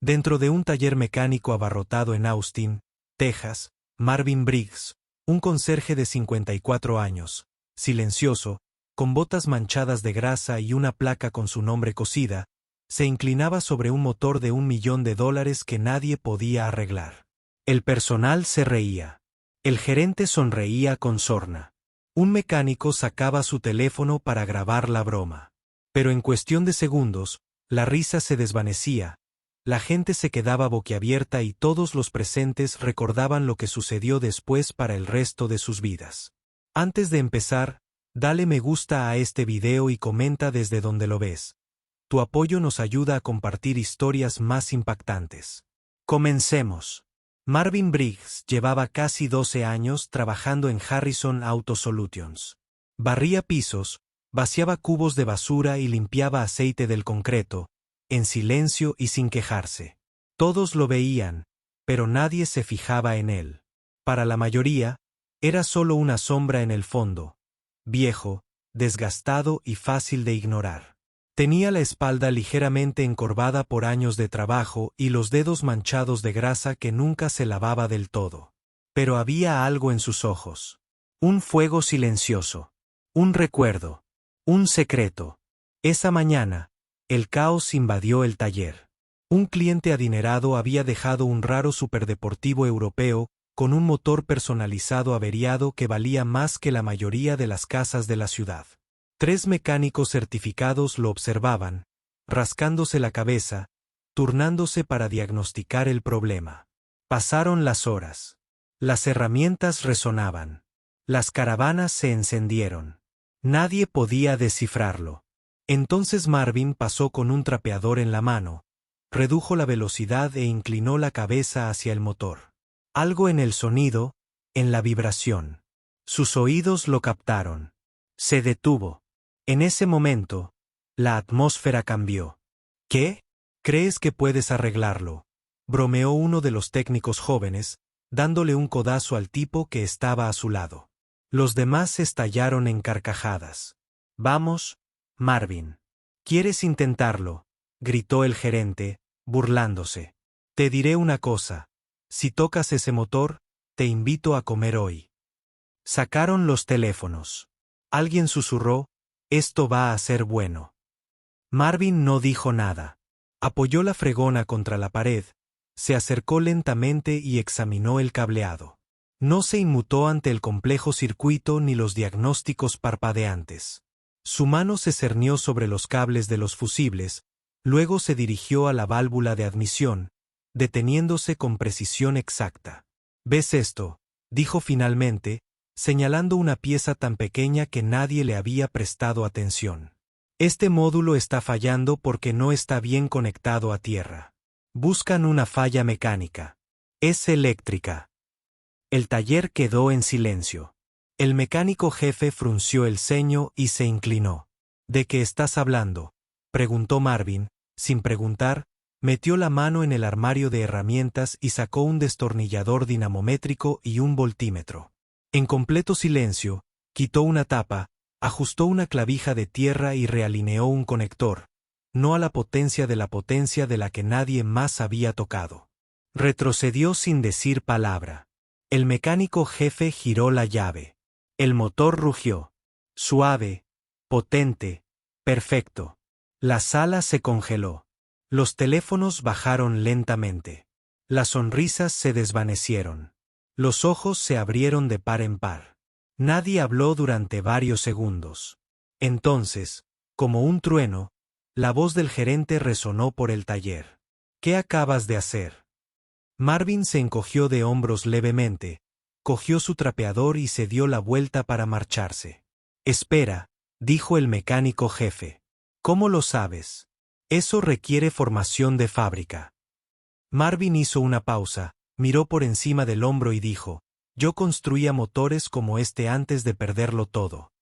Dentro de un taller mecánico abarrotado en Austin, Texas, Marvin Briggs, un conserje de 54 años, silencioso, con botas manchadas de grasa y una placa con su nombre cosida, se inclinaba sobre un motor de $1 millón que nadie podía arreglar. El personal se reía. El gerente sonreía con sorna. Un mecánico sacaba su teléfono para grabar la broma. Pero en cuestión de segundos, la risa se desvanecía, la gente se quedaba boquiabierta y todos los presentes recordaban lo que sucedió después para el resto de sus vidas. Antes de empezar, dale me gusta a este video y comenta desde donde lo ves. Tu apoyo nos ayuda a compartir historias más impactantes. Comencemos. Marvin Briggs llevaba casi 12 años trabajando en Harrison Auto Solutions. Barría pisos, vaciaba cubos de basura y limpiaba aceite del concreto, en silencio y sin quejarse. Todos lo veían, pero nadie se fijaba en él. Para la mayoría, era solo una sombra en el fondo, viejo, desgastado y fácil de ignorar. Tenía la espalda ligeramente encorvada por años de trabajo y los dedos manchados de grasa que nunca se lavaba del todo. Pero había algo en sus ojos. Un fuego silencioso. Un recuerdo. Un secreto. Esa mañana, el caos invadió el taller. Un cliente adinerado había dejado un raro superdeportivo europeo con un motor personalizado averiado que valía más que la mayoría de las casas de la ciudad. 3 mecánicos certificados lo observaban, rascándose la cabeza, turnándose para diagnosticar el problema. Pasaron las horas. Las herramientas resonaban. Las caravanas se encendieron. Nadie podía descifrarlo. Entonces Marvin pasó con un trapeador en la mano, redujo la velocidad e inclinó la cabeza hacia el motor. Algo en el sonido, en la vibración. Sus oídos lo captaron. Se detuvo. En ese momento, la atmósfera cambió. ¿Qué? ¿Crees que puedes arreglarlo?, bromeó uno de los técnicos jóvenes, dándole un codazo al tipo que estaba a su lado. Los demás estallaron en carcajadas. Vamos, Marvin. ¿Quieres intentarlo?, gritó el gerente, burlándose. Te diré una cosa. Si tocas ese motor, te invito a comer hoy. Sacaron los teléfonos. Alguien susurró, esto va a ser bueno. Marvin no dijo nada. Apoyó la fregona contra la pared, se acercó lentamente y examinó el cableado. No se inmutó ante el complejo circuito ni los diagnósticos parpadeantes. Su mano se cernió sobre los cables de los fusibles, luego se dirigió a la válvula de admisión, deteniéndose con precisión exacta. ¿Ves esto?, dijo finalmente, señalando una pieza tan pequeña que nadie le había prestado atención. Este módulo está fallando porque no está bien conectado a tierra. Buscan una falla mecánica. Es eléctrica. El taller quedó en silencio. El mecánico jefe frunció el ceño y se inclinó. ¿De qué estás hablando?, preguntó Marvin, sin preguntar, metió la mano en el armario de herramientas y sacó un destornillador dinamométrico y un voltímetro. En completo silencio, quitó una tapa, ajustó una clavija de tierra y realineó un conector, no a la potencia de la que nadie más había tocado. Retrocedió sin decir palabra. El mecánico jefe giró la llave. El motor rugió. Suave, potente, perfecto. La sala se congeló. Los teléfonos bajaron lentamente. Las sonrisas se desvanecieron. Los ojos se abrieron de par en par. Nadie habló durante varios segundos. Entonces, como un trueno, la voz del gerente resonó por el taller. ¿Qué acabas de hacer? Marvin se encogió de hombros levemente, cogió su trapeador y se dio la vuelta para marcharse. Espera, dijo el mecánico jefe. ¿Cómo lo sabes? Eso requiere formación de fábrica. Marvin hizo una pausa, miró por encima del hombro y dijo, yo construía motores como este antes de perderlo todo.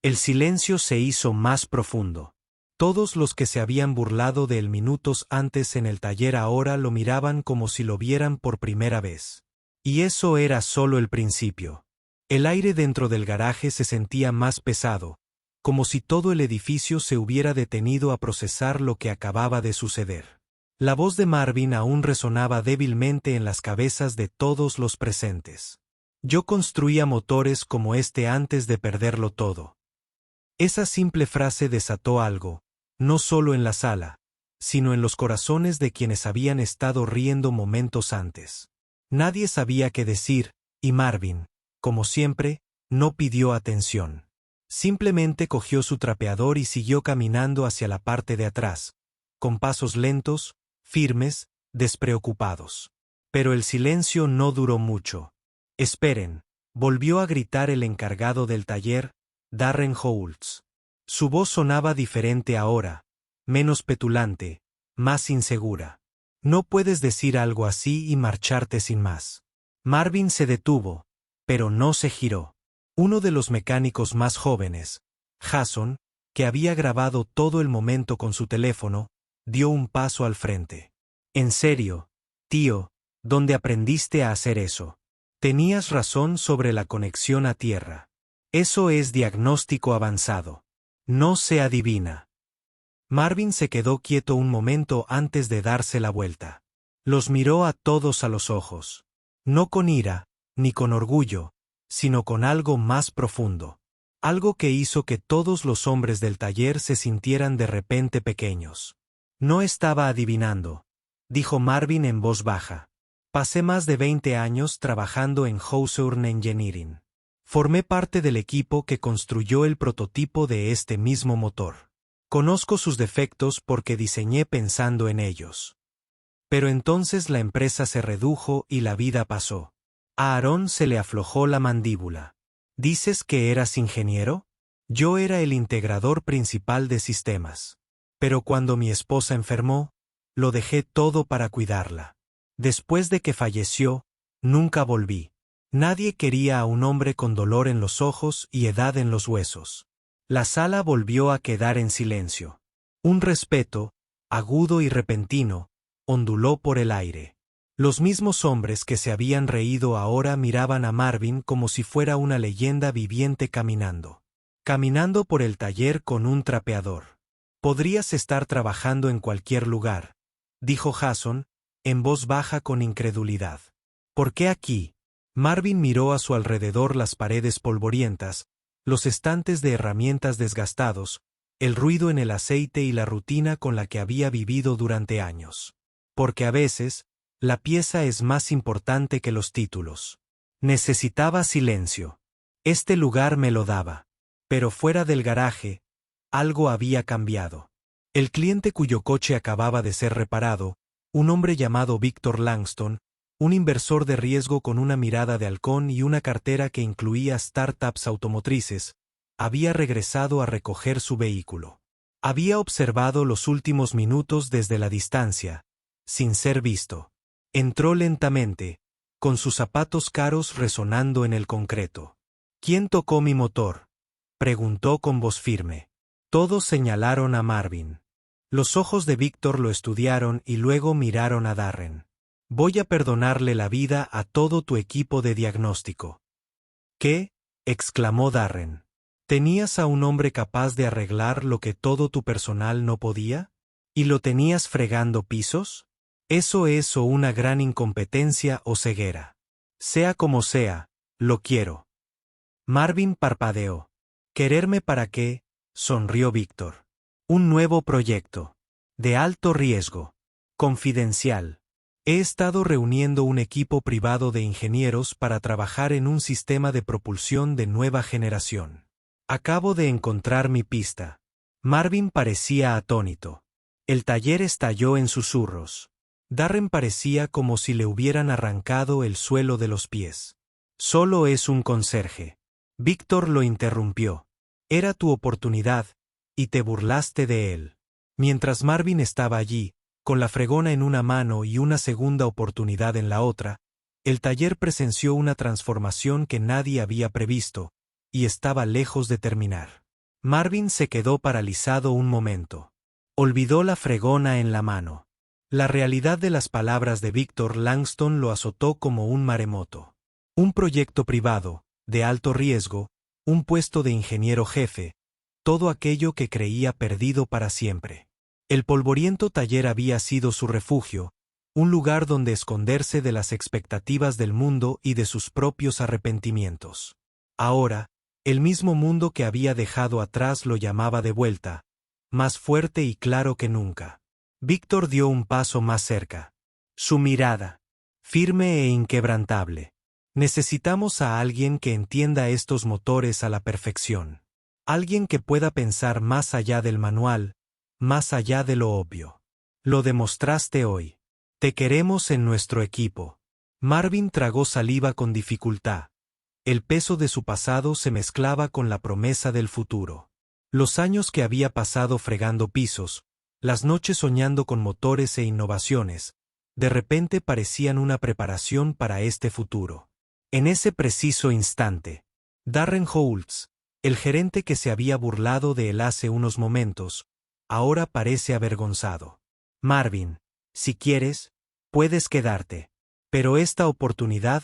El silencio se hizo más profundo. Todos los que se habían burlado de él minutos antes en el taller ahora lo miraban como si lo vieran por primera vez. Y eso era solo el principio. El aire dentro del garaje se sentía más pesado, como si todo el edificio se hubiera detenido a procesar lo que acababa de suceder. La voz de Marvin aún resonaba débilmente en las cabezas de todos los presentes. Yo construía motores como este antes de perderlo todo. Esa simple frase desató algo, no solo en la sala, sino en los corazones de quienes habían estado riendo momentos antes. Nadie sabía qué decir, y Marvin, como siempre, no pidió atención. Simplemente cogió su trapeador y siguió caminando hacia la parte de atrás, con pasos lentos, firmes, despreocupados. Pero el silencio no duró mucho. «Esperen», volvió a gritar el encargado del taller, Darren Holtz. Su voz sonaba diferente ahora, menos petulante, más insegura. «No puedes decir algo así y marcharte sin más». Marvin se detuvo, pero no se giró. Uno de los mecánicos más jóvenes, Jason, que había grabado todo el momento con su teléfono, dio un paso al frente. «En serio, tío, ¿dónde aprendiste a hacer eso? Tenías razón sobre la conexión a tierra. Eso es diagnóstico avanzado. No se adivina». Marvin se quedó quieto un momento antes de darse la vuelta. Los miró a todos a los ojos. No con ira, ni con orgullo, sino con algo más profundo. Algo que hizo que todos los hombres del taller se sintieran de repente pequeños. «No estaba adivinando», dijo Marvin en voz baja. «Pasé más de 20 años trabajando en Hawthorne Engineering. Formé parte del equipo que construyó el prototipo de este mismo motor. Conozco sus defectos porque diseñé pensando en ellos». Pero entonces la empresa se redujo y la vida pasó. A Aaron se le aflojó la mandíbula. «¿Dices que eras ingeniero? Yo era el integrador principal de sistemas. Pero cuando mi esposa enfermó, lo dejé todo para cuidarla. Después de que falleció, nunca volví. Nadie quería a un hombre con dolor en los ojos y edad en los huesos». La sala volvió a quedar en silencio. Un respeto, agudo y repentino, onduló por el aire. Los mismos hombres que se habían reído ahora miraban a Marvin como si fuera una leyenda viviente caminando. Caminando por el taller con un trapeador. «Podrías estar trabajando en cualquier lugar», dijo Jason, en voz baja con incredulidad. «¿Por qué aquí?» Marvin miró a su alrededor las paredes polvorientas, los estantes de herramientas desgastados, el ruido en el aceite y la rutina con la que había vivido durante años. «Porque a veces, la pieza es más importante que los títulos». Necesitaba silencio. Este lugar me lo daba. Pero fuera del garaje, algo había cambiado. El cliente cuyo coche acababa de ser reparado, un hombre llamado Victor Langston, un inversor de riesgo con una mirada de halcón y una cartera que incluía startups automotrices, había regresado a recoger su vehículo. Había observado los últimos minutos desde la distancia, sin ser visto. Entró lentamente, con sus zapatos caros resonando en el concreto. «¿Quién tocó mi motor?», preguntó con voz firme. Todos señalaron a Marvin. Los ojos de Víctor lo estudiaron y luego miraron a Darren. «Voy a perdonarle la vida a todo tu equipo de diagnóstico». «¿Qué?», exclamó Darren. «¿Tenías a un hombre capaz de arreglar lo que todo tu personal no podía? ¿Y lo tenías fregando pisos? Eso es o una gran incompetencia o ceguera. Sea como sea, lo quiero». Marvin parpadeó. «¿Quererme para qué?», sonrió Víctor. «Un nuevo proyecto. De alto riesgo. Confidencial. He estado reuniendo un equipo privado de ingenieros para trabajar en un sistema de propulsión de nueva generación. Acabo de encontrar mi pista». Marvin parecía atónito. El taller estalló en susurros. Darren parecía como si le hubieran arrancado el suelo de los pies. «Solo es un conserje». Víctor lo interrumpió. «Era tu oportunidad, y te burlaste de él». Mientras Marvin estaba allí, con la fregona en una mano y una segunda oportunidad en la otra, el taller presenció una transformación que nadie había previsto, y estaba lejos de terminar. Marvin se quedó paralizado un momento. Olvidó la fregona en la mano. La realidad de las palabras de Victor Langston lo azotó como un maremoto. Un proyecto privado, de alto riesgo, un puesto de ingeniero jefe, todo aquello que creía perdido para siempre. El polvoriento taller había sido su refugio, un lugar donde esconderse de las expectativas del mundo y de sus propios arrepentimientos. Ahora, el mismo mundo que había dejado atrás lo llamaba de vuelta, más fuerte y claro que nunca. Víctor dio un paso más cerca. Su mirada, firme e inquebrantable. Necesitamos a alguien que entienda estos motores a la perfección. Alguien que pueda pensar más allá del manual, más allá de lo obvio. Lo demostraste hoy. Te queremos en nuestro equipo. Marvin tragó saliva con dificultad. El peso de su pasado se mezclaba con la promesa del futuro. Los años que había pasado fregando pisos, las noches soñando con motores e innovaciones, de repente parecían una preparación para este futuro. En ese preciso instante, Darren Holtz, el gerente que se había burlado de él hace unos momentos, ahora parece avergonzado. Marvin, si quieres, puedes quedarte. Pero esta oportunidad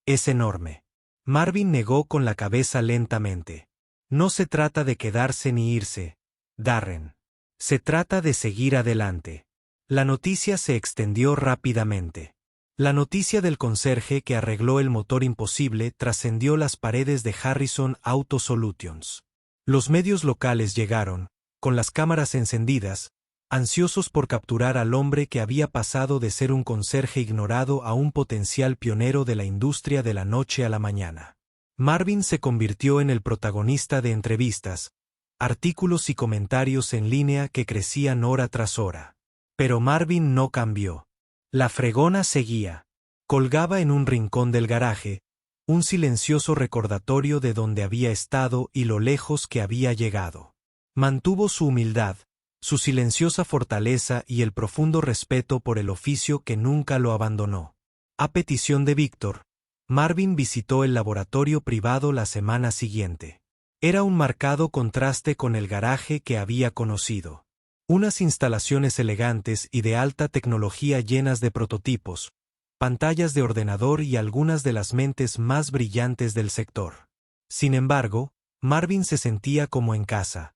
es enorme. Marvin negó con la cabeza lentamente. No se trata de quedarse ni irse, Darren. Se trata de seguir adelante. La noticia se extendió rápidamente. La noticia del conserje que arregló el motor imposible trascendió las paredes de Harrison Auto Solutions. Los medios locales llegaron, con las cámaras encendidas, ansiosos por capturar al hombre que había pasado de ser un conserje ignorado a un potencial pionero de la industria de la noche a la mañana. Marvin se convirtió en el protagonista de entrevistas, artículos y comentarios en línea que crecían hora tras hora. Pero Marvin no cambió. La fregona seguía. Colgaba en un rincón del garaje, un silencioso recordatorio de dónde había estado y lo lejos que había llegado. Mantuvo su humildad, su silenciosa fortaleza y el profundo respeto por el oficio que nunca lo abandonó. A petición de Víctor, Marvin visitó el laboratorio privado la semana siguiente. Era un marcado contraste con el garaje que había conocido. Unas instalaciones elegantes y de alta tecnología llenas de prototipos, pantallas de ordenador y algunas de las mentes más brillantes del sector. Sin embargo, Marvin se sentía como en casa.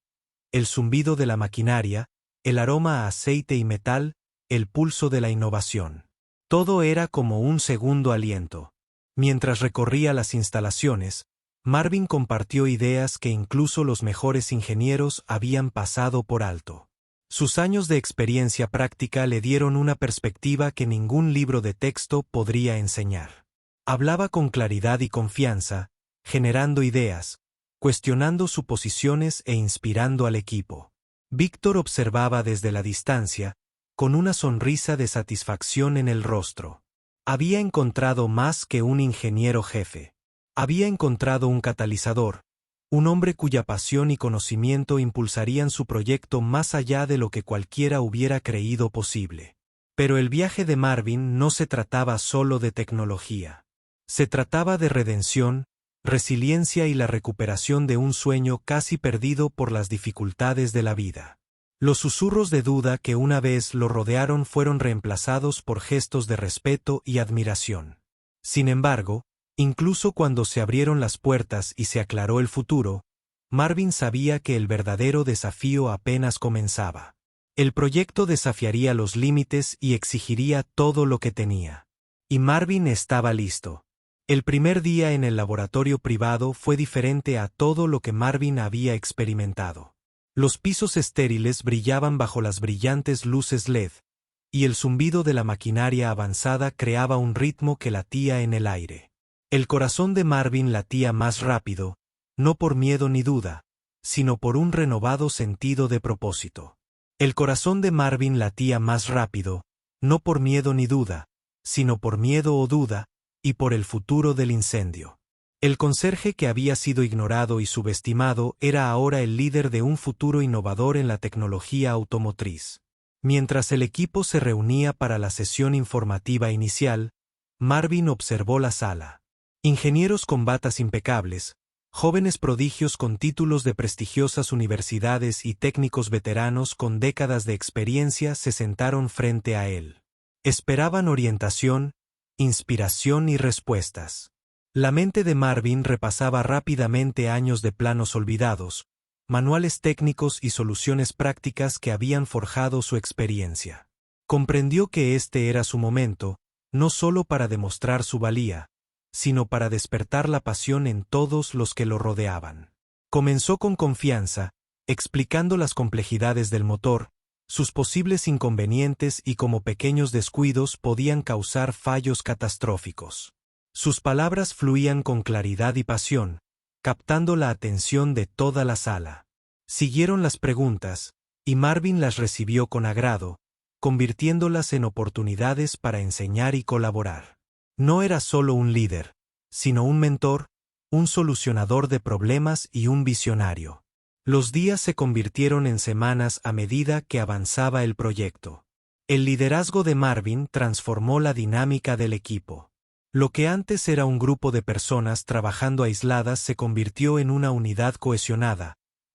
El zumbido de la maquinaria, el aroma a aceite y metal, el pulso de la innovación. Todo era como un segundo aliento. Mientras recorría las instalaciones, Marvin compartió ideas que incluso los mejores ingenieros habían pasado por alto. Sus años de experiencia práctica le dieron una perspectiva que ningún libro de texto podría enseñar. Hablaba con claridad y confianza, generando ideas, cuestionando suposiciones e inspirando al equipo. Víctor observaba desde la distancia, con una sonrisa de satisfacción en el rostro. Había encontrado más que un ingeniero jefe. Había encontrado un catalizador, un hombre cuya pasión y conocimiento impulsarían su proyecto más allá de lo que cualquiera hubiera creído posible. Pero el viaje de Marvin no se trataba solo de tecnología. Se trataba de redención, resiliencia y la recuperación de un sueño casi perdido por las dificultades de la vida. Los susurros de duda que una vez lo rodearon fueron reemplazados por gestos de respeto y admiración. Sin embargo, incluso cuando se abrieron las puertas y se aclaró el futuro, Marvin sabía que el verdadero desafío apenas comenzaba. El proyecto desafiaría los límites y exigiría todo lo que tenía. Y Marvin estaba listo. El primer día en el laboratorio privado fue diferente a todo lo que Marvin había experimentado. Los pisos estériles brillaban bajo las brillantes luces LED, y el zumbido de la maquinaria avanzada creaba un ritmo que latía en el aire. El corazón de Marvin latía más rápido, no por miedo ni duda, sino por un renovado sentido de propósito. El corazón de Marvin latía más rápido, no por miedo ni duda, sino por miedo o duda, y por el futuro del incendio. El conserje que había sido ignorado y subestimado era ahora el líder de un futuro innovador en la tecnología automotriz. Mientras el equipo se reunía para la sesión informativa inicial, Marvin observó la sala. Ingenieros con batas impecables, jóvenes prodigios con títulos de prestigiosas universidades y técnicos veteranos con décadas de experiencia se sentaron frente a él. Esperaban orientación, inspiración y respuestas. La mente de Marvin repasaba rápidamente años de planos olvidados, manuales técnicos y soluciones prácticas que habían forjado su experiencia. Comprendió que este era su momento, no solo para demostrar su valía, sino para despertar la pasión en todos los que lo rodeaban. Comenzó con confianza, explicando las complejidades del motor, sus posibles inconvenientes y cómo pequeños descuidos podían causar fallos catastróficos. Sus palabras fluían con claridad y pasión, captando la atención de toda la sala. Siguieron las preguntas, y Marvin las recibió con agrado, convirtiéndolas en oportunidades para enseñar y colaborar. No era solo un líder, sino un mentor, un solucionador de problemas y un visionario. Los días se convirtieron en semanas a medida que avanzaba el proyecto. El liderazgo de Marvin transformó la dinámica del equipo. Lo que antes era un grupo de personas trabajando aisladas se convirtió en una unidad cohesionada,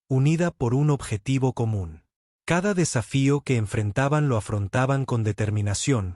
unida por un objetivo común. Cada desafío que enfrentaban lo afrontaban con determinación,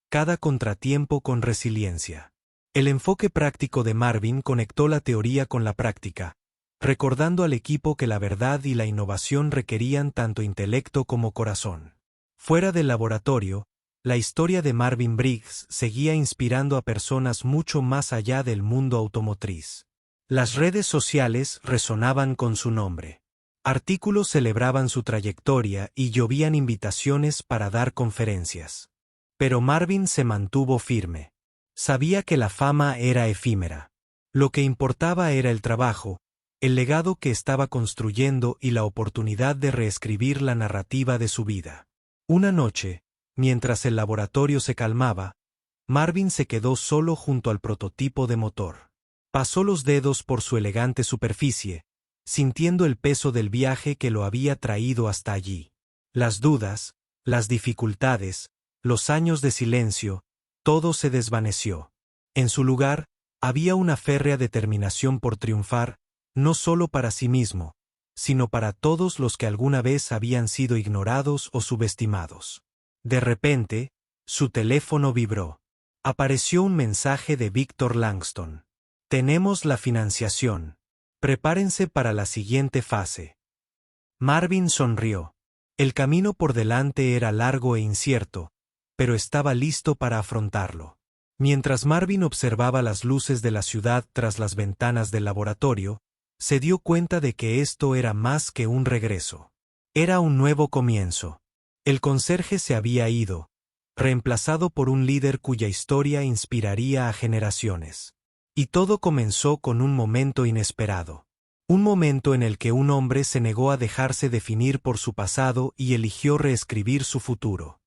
cada contratiempo con resiliencia. El enfoque práctico de Marvin conectó la teoría con la práctica, recordando al equipo que la verdad y la innovación requerían tanto intelecto como corazón. Fuera del laboratorio, la historia de Marvin Briggs seguía inspirando a personas mucho más allá del mundo automotriz. Las redes sociales resonaban con su nombre. Artículos celebraban su trayectoria y llovían invitaciones para dar conferencias. Pero Marvin se mantuvo firme. Sabía que la fama era efímera. Lo que importaba era el trabajo, el legado que estaba construyendo y la oportunidad de reescribir la narrativa de su vida. Una noche, mientras el laboratorio se calmaba, Marvin se quedó solo junto al prototipo de motor. Pasó los dedos por su elegante superficie, sintiendo el peso del viaje que lo había traído hasta allí. Las dudas, las dificultades, los años de silencio, todo se desvaneció. En su lugar, había una férrea determinación por triunfar, no solo para sí mismo, sino para todos los que alguna vez habían sido ignorados o subestimados. De repente, su teléfono vibró. Apareció un mensaje de Victor Langston. Tenemos la financiación. Prepárense para la siguiente fase. Marvin sonrió. El camino por delante era largo e incierto, pero estaba listo para afrontarlo. Mientras Marvin observaba las luces de la ciudad tras las ventanas del laboratorio, se dio cuenta de que esto era más que un regreso. Era un nuevo comienzo. El conserje se había ido, reemplazado por un líder cuya historia inspiraría a generaciones. Y todo comenzó con un momento inesperado. Un momento en el que un hombre se negó a dejarse definir por su pasado y eligió reescribir su futuro.